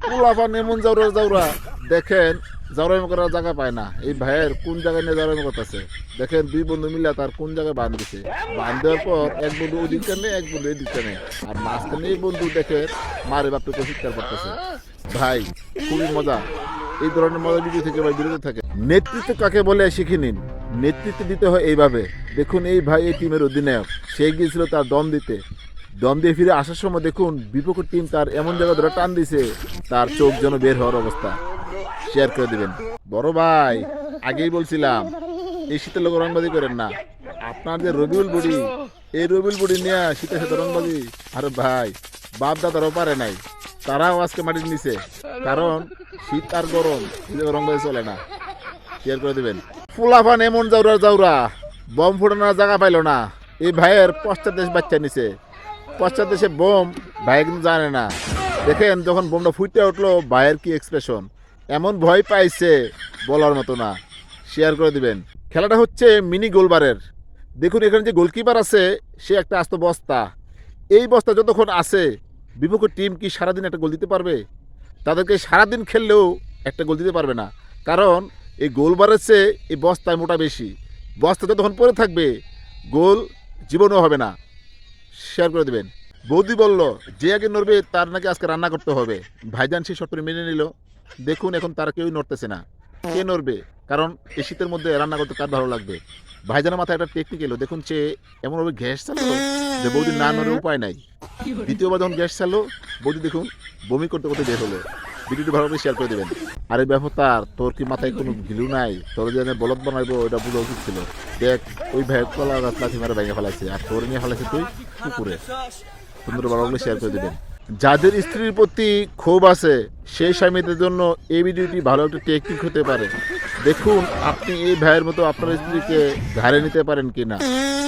পোলাপান এমন জাউরা জাউরা দেখেন, জাউরামি করার জায়গা পায় না। এই ভাইয়ের কোন জায়গায় নিয়ে জাউরামি করতেছে দেখেন। দুই বন্ধু মিলে তার কোন জায়গায় বাঁধ দিছে। বাঁধ দেওয়ার পর এক বন্ধু ওই দিকটা নেই, এক বন্ধু এই দিকটা নেই, আর মাঝখানে এই বন্ধু দেখে মারে বাপকে চিৎকার করতেছে। ভাই খুবই মজা। এই ধরনের মজা ভিডিও থেকে ভাই বিরত থাকে। নেতৃত্ব কাকে বলে শিখে নিন। নেতৃত্ব দিতে হয় এইভাবে। দেখুন এই ভাই এই টিমের অধিনায়ক, সে গিয়েছিল তার দম দিতে। দম দিয়ে ফিরে আসার সময় দেখুন বিপক্ষের টিম তার এমন জায়গা ধরে টান দিছে, তার চোখ যেন বের হওয়ার অবস্থা। শেয়ার করে দিবেন। বড় ভাই আগেই বলছিলাম এই শীতের লোক রংবাজি করেন না। আপনার যে রবিউল বুড়ি, এই রবিউল বুড়ি নিয়ে শীতের সাথে রংবাজি, আরে ভাই বাপ দাদারাও পারে নাই, তারাও আজকে মাটির নিচে। কারণ শীত আর গরম রংবাজি চলে না। শেয়ার করে দিবেন। ফুলাফান এমন জাউরা জাউরা বম ফোটানোর জায়গা পাইল না। এই ভাইয়ের পশ্চাৎ দেশ বাচ্চা নিছে। পশ্চাৎ দেশে বোম ভাই কিন্তু জানে না। দেখেন যখন বোমটা ফুটে উঠলো ভাইয়ের কি এক্সপ্রেশন, এমন ভয় পাইছে বলার মতো না। শেয়ার করে দিবেন। খেলাটা হচ্ছে মিনি গোলবারের। দেখুন এখানে যে গোলকিপার আছে সে একটা আস্ত বস্তা। এই বস্তা যতক্ষণ আছে বিপক্ষ টিম কি সারাদিন একটা গোল দিতে পারবে? তাদেরকে সারাদিন খেললেও একটা গোল দিতে পারবে না। কারণ এই গোলবারের চেয়ে এই বস্তায় মোটা বেশি। বস্তা যতক্ষণ পরে থাকবে গোল জীবনও হবে না। শেয়ার করে দেবেন। বৌদি বলল যে আগে নড়বে তার নাকি আজকে রান্না করতে হবে। ভাইজান সেই শর্ত মেনে নিল। দেখুন এখন তারা কেউই নড়তেছে না। কে নড়বে? কারণ এই শীতের মধ্যে রান্না করতে কার ভালো লাগবে। ভাইজানের মাথায় একটা টেকনিক এলো। দেখুন সে এমনভাবে গ্যাস চালালো যে বৌদি না নড়ে উপায় নাই। দ্বিতীয়বার যখন গ্যাস চালো বৌদি দেখুন বমি করতে করতে বের হলো। ভিডিওটি ভালোভাবে শেয়ার করে দেবেন। আর এই ব্যাপারটার তোর কি মাথায় কোনো ঘিলু নাই? তোর যে বলদ বানাইবো ওটা বোঝা উচিত ছিল। দেখ ওই ভাই কলা গাছ লাঠি মারে ভেঙে ফেলাইছে, আর তোর নিয়ে ফেলাইছে তুই পুকুরে। সুন্দর ভালোভাবে শেয়ার করে দেবেন। যাদের স্ত্রীর প্রতি ক্ষোভ আছে সেই স্বামীদের জন্য এই ভিডিওটি ভালো একটা টেকনিক হতে পারে। দেখুন আপনি এই ভাইয়ের মতো আপনার স্ত্রীকে ঘাড়ে নিতে পারেন কিনা,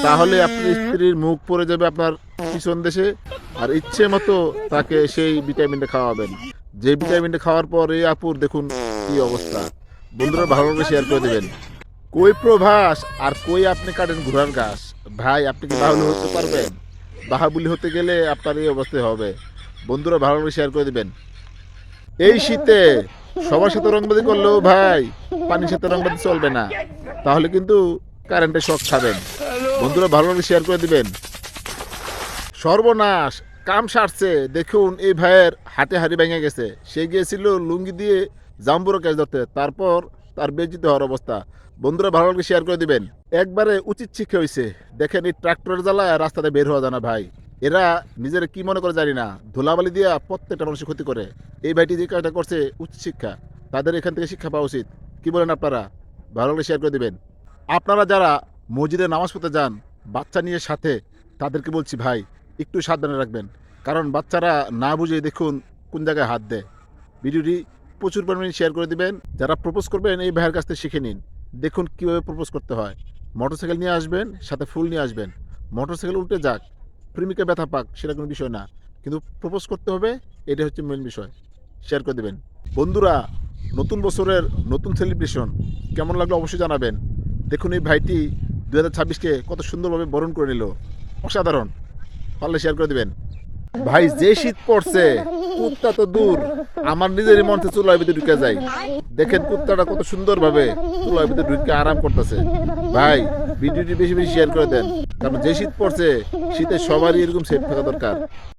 তাহলে আপনার স্ত্রীর মুখ পড়ে যাবে আপনার পিছন দেশে। আর ইচ্ছে মতো তাকে সেই ভিটামিনটা খাওয়াবেন, যে ভিটামিনটা খাওয়ার পর এই আপুর দেখুন কি অবস্থা। বন্ধুরা ভালোভাবে শেয়ার করে দেবেন। কই প্রভাস আর কই আপনি কাটেন ঘোড়ার ঘাস। ভাই আপনি কি বাহুলি হতে পারবেন? বাহাবুলি হতে গেলে আপনার এই অবস্থায় হবে। বন্ধুরা ভালোভাবে শেয়ার করে দিবেন। এই শীতে সবার সাথে রংবাজি করলেও ভাই পানির সাথে রংবাজি চলবে না, তাহলে কিন্তু কারেন্টের শক খাবেন। বন্ধুরা ভালোভাবে শেয়ার করে দিবেন। সর্বনাশ কাম সারছে। দেখুন এই ভাইয়ের হাতে হাড়ি ভেঙে গেছে। সে গিয়েছিল লুঙ্গি দিয়ে জাম্বুরা ক্যাচ ধরতে, তারপর তার বেজ্জিত হওয়ার অবস্থা। বন্ধুরা ভালো লাগলে শেয়ার করে দিবেন। একবারে উচিত শিক্ষা হয়েছে। দেখেন এই ট্রাক্টরের জ্বালায় রাস্তাতে বের হওয়া যায় না ভাই। এরা নিজেরা কি মনে করে জানি না, ধুলাবালি দিয়ে প্রত্যেকটা মানুষের ক্ষতি করে। এই ভাইটি যে কাজটা করছে উচিত শিক্ষা, তাদের এখান থেকে শিক্ষা পাওয়া উচিত। কি বলেন আপনারা? ভালো লাগলে শেয়ার করে দিবেন। আপনারা যারা মসজিদে নামাজ পড়তে যান বাচ্চা নিয়ে সাথে, তাদেরকে বলছি ভাই একটু সাবধানে রাখবেন। কারণ বাচ্চারা না বুঝে দেখুন কোন জায়গায় হাত দেয়। ভিডিওটি প্রচুর পরিমাণে শেয়ার করে দিবেন। যারা প্রপোজ করবেন এই ভাইয়ের কাছ থেকে শিখে নিন। দেখুন কীভাবে প্রপোজ করতে হয়। মোটরসাইকেল নিয়ে আসবেন, সাথে ফুল নিয়ে আসবেন। মোটরসাইকেল উল্টে যাক, প্রেমিকা ব্যথা পাক, সেটা কোনো বিষয় না, কিন্তু প্রপোজ করতে হবে, এটা হচ্ছে মেন বিষয়। শেয়ার করে দেবেন। বন্ধুরা নতুন বছরের নতুন সেলিব্রেশন কেমন লাগলো অবশ্যই জানাবেন। দেখুন এই ভাইটি 2026কে কত সুন্দরভাবে বরণ করে নিল। অসাধারণ। পারলে শেয়ার করে দিবেন। ভাই যে শীত পড়ছে কুত্তা তো দূর, আমার নিজেরই মন থেকে চুলার ভিতরে ঢুকে যায়। দেখেন কুত্তাটা কত সুন্দরভাবে চুলার ভিতরে ঢুকে আরাম করতেছে। ভাই ভিডিওটি বেশি বেশি শেয়ার করে দেন, কারণ যে শীত পড়ছে শীতে সবারই এরকম সেফ থাকা দরকার।